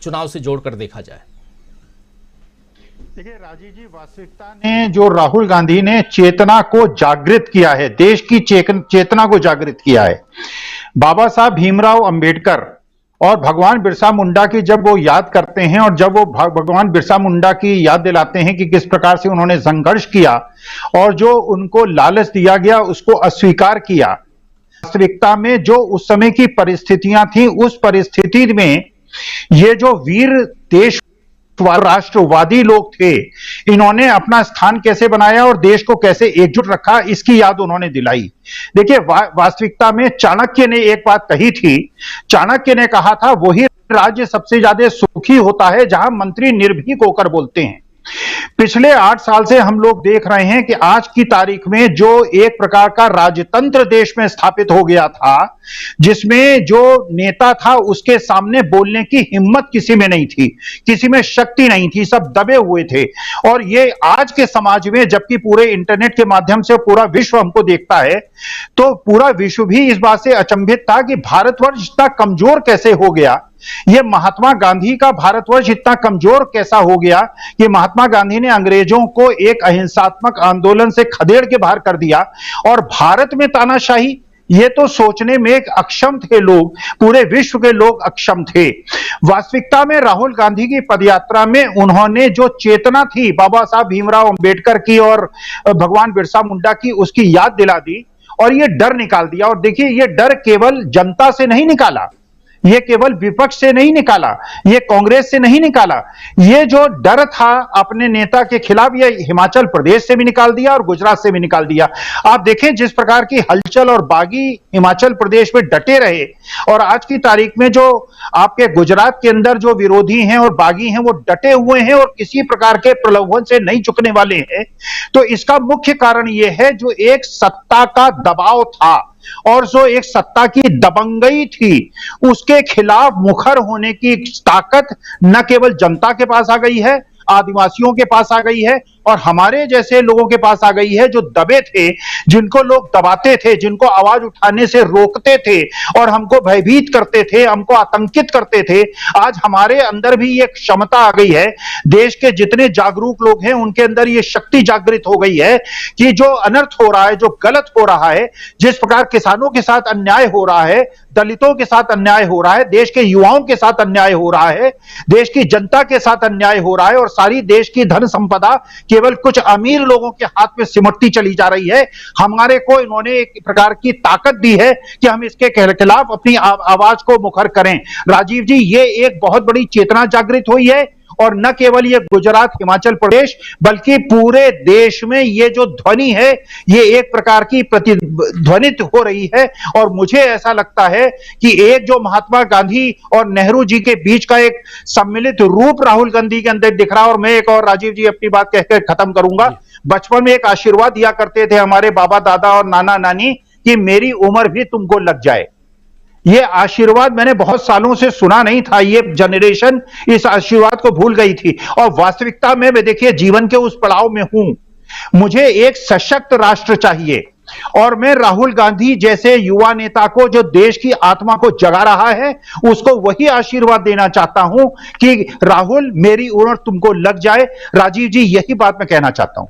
चुनाव से जोड़कर देखा जाए? देखिए राजीव जी, वास्तविकता ने जो राहुल गांधी ने चेतना को जागृत किया है, देश की चेतना को जागृत किया है। बाबा साहब भीमराव अंबेडकर और भगवान बिरसा मुंडा की जब वो याद करते हैं और जब वो भगवान बिरसा मुंडा की याद दिलाते हैं कि किस प्रकार से उन्होंने संघर्ष किया और जो उनको लालच दिया गया उसको अस्वीकार किया, वास्तविकता में जो उस समय की परिस्थितियां थी, उस परिस्थिति में ये जो वीर देश राष्ट्रवादी लोग थे, इन्होंने अपना स्थान कैसे बनाया और देश को कैसे एकजुट रखा, इसकी याद उन्होंने दिलाई। देखिए वास्तविकता में चाणक्य ने एक बात कही थी। चाणक्य ने कहा था, वही राज्य सबसे ज्यादा सुखी होता है जहां मंत्री निर्भीक होकर बोलते हैं। पिछले 8 साल से हम लोग देख रहे हैं कि आज की तारीख में जो एक प्रकार का राजतंत्र देश में स्थापित हो गया था, जिसमें जो नेता था उसके सामने बोलने की हिम्मत किसी में नहीं थी, किसी में शक्ति नहीं थी, सब दबे हुए थे। और ये आज के समाज में जबकि पूरे इंटरनेट के माध्यम से पूरा विश्व हमको देखता है, तो पूरा विश्व भी इस बात से अचंभित था कि भारतवर्ष इतना कमजोर कैसे हो गया, ये महात्मा गांधी का भारतवर्ष इतना कमजोर कैसा हो गया कि महात्मा गांधी ने अंग्रेजों को एक अहिंसात्मक आंदोलन से खदेड़ के बाहर कर दिया और भारत में तानाशाही। ये तो सोचने में एक अक्षम थे लोग, पूरे विश्व के लोग अक्षम थे। वास्तविकता में राहुल गांधी की पदयात्रा में उन्होंने जो चेतना थी बाबा साहब भीमराव अंबेडकर की और भगवान बिरसा मुंडा की, उसकी याद दिला दी और ये डर निकाल दिया। और देखिए, ये डर केवल जनता से नहीं निकाला, ये केवल विपक्ष से नहीं निकाला, ये कांग्रेस से नहीं निकाला, ये जो डर था अपने नेता के खिलाफ, ये हिमाचल प्रदेश से भी निकाल दिया और गुजरात से भी निकाल दिया। आप देखें जिस प्रकार की हलचल और बागी हिमाचल प्रदेश में डटे रहे और आज की तारीख में जो आपके गुजरात के अंदर जो विरोधी हैं और बागी हैं वो डटे हुए हैं और किसी प्रकार के प्रलोभन से नहीं चुकने वाले हैं। तो इसका मुख्य कारण यह है जो एक सत्ता का दबाव था और जो एक सत्ता की दबंगई थी, उसके खिलाफ मुखर होने की ताकत न केवल जनता के पास आ गई है, आदिवासियों के पास आ गई है और हमारे जैसे लोगों के पास आ गई है जो दबे थे, जिनको लोग दबाते थे, जिनको आवाज उठाने से रोकते थे और हमको भयभीत करते थे, हमको आतंकित करते थे। आज हमारे अंदर भी ये क्षमता आ गई है, देश के जितने जागरूक लोग हैं उनके अंदर ये शक्ति जागृत हो गई है कि जो अनर्थ हो रहा है, जो गलत हो रहा है, जिस प्रकार किसानों के साथ अन्याय हो रहा है, दलितों के साथ अन्याय हो रहा है, देश के युवाओं के साथ अन्याय हो रहा है, देश की जनता के साथ अन्याय हो रहा है और सारी देश की धन संपदा केवल कुछ अमीर लोगों के हाथ में सिमटती चली जा रही है। हमारे को इन्होंने एक प्रकार की ताकत दी है कि हम इसके खिलाफ अपनी आवाज को मुखर करें। राजीव जी, ये एक बहुत बड़ी चेतना जागृत हुई है और न केवल ये गुजरात हिमाचल प्रदेश बल्कि पूरे देश में ये जो ध्वनि है ये एक प्रकार की प्रतिध्वनित हो रही है। और मुझे ऐसा लगता है कि एक जो महात्मा गांधी और नेहरू जी के बीच का एक सम्मिलित रूप राहुल गांधी के अंदर दिख रहा है। और मैं एक और राजीव जी अपनी बात कहकर खत्म करूंगा। बचपन में एक आशीर्वाद दिया करते थे हमारे बाबा दादा और नाना नानी कि मेरी उम्र भी तुमको लग जाए। ये आशीर्वाद मैंने बहुत सालों से सुना नहीं था, ये जनरेशन इस आशीर्वाद को भूल गई थी। और वास्तविकता में मैं देखिए जीवन के उस पड़ाव में हूं, मुझे एक सशक्त राष्ट्र चाहिए और मैं राहुल गांधी जैसे युवा नेता को जो देश की आत्मा को जगा रहा है उसको वही आशीर्वाद देना चाहता हूं कि राहुल मेरी उम्र तुमको लग जाए। राजीव जी, यही बात मैं कहना चाहता हूं।